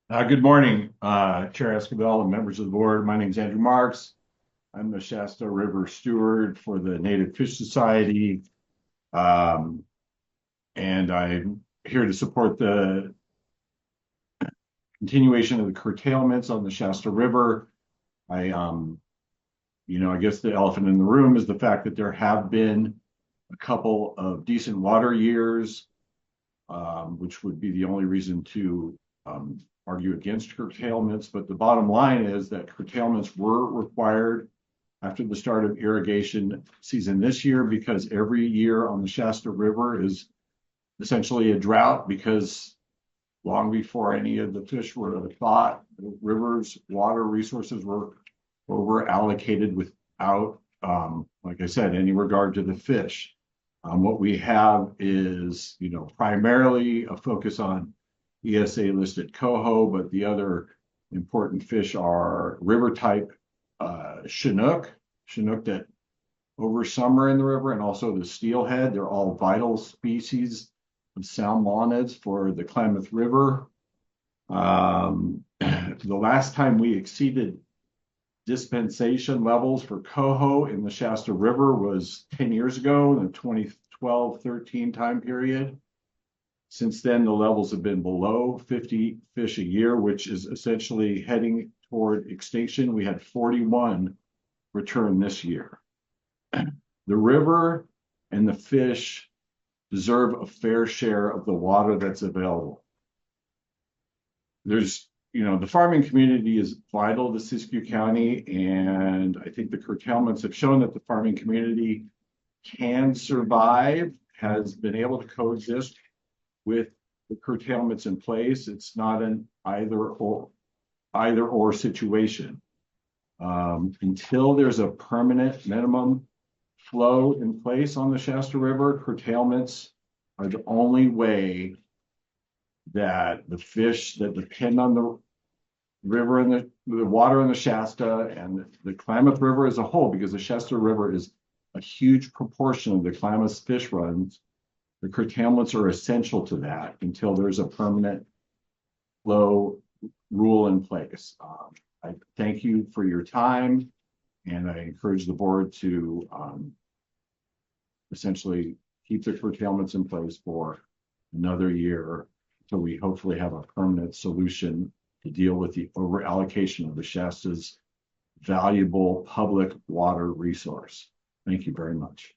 Good morning, Chair Escobar and members of the board. My name is Andrew Marks. I'm the Shasta River Steward for the Native Fish Society. Um, and I'm here to support the continuation of the curtailments on the Shasta River. I, I guess the elephant in the room is the fact that there have been a couple of decent water years, which would be the only reason to argue against curtailments. But the bottom line is that curtailments were required after the start of irrigation season this year because every year on the Shasta River is essentially a drought because long before any of the fish were thought, the river's water resources were over allocated without, like I said, any regard to the fish. What we have is, primarily a focus on ESA listed coho, but the other important fish are river type Chinook that over summer in the river, and also the steelhead. They're all vital species of salmonids for the Klamath River. The last time we exceeded dispensation levels for coho in the Shasta River was 10 years ago in the 2012-13 time period. Since then, the levels have been below 50 fish a year, which is essentially heading toward extinction. We had 41 return this year. The river and the fish deserve a fair share of the water that's available. The farming community is vital to Siskiyou County, and I think the curtailments have shown that the farming community can survive, has been able to coexist with the curtailments in place. It's not an either or situation. Until there's a permanent minimum flow in place on the Shasta River, curtailments are the only way that the fish that depend on the river and the water in the Shasta and the Klamath River as a whole, because the Shasta River is a huge proportion of the Klamath fish runs. The curtailments are essential to that until there's a permanent flow rule in place. I thank you for your time, and I encourage the board to essentially keep the curtailments in place for another year until we hopefully have a permanent solution to deal with the over allocation of the Shasta's valuable public water resource. Thank you very much.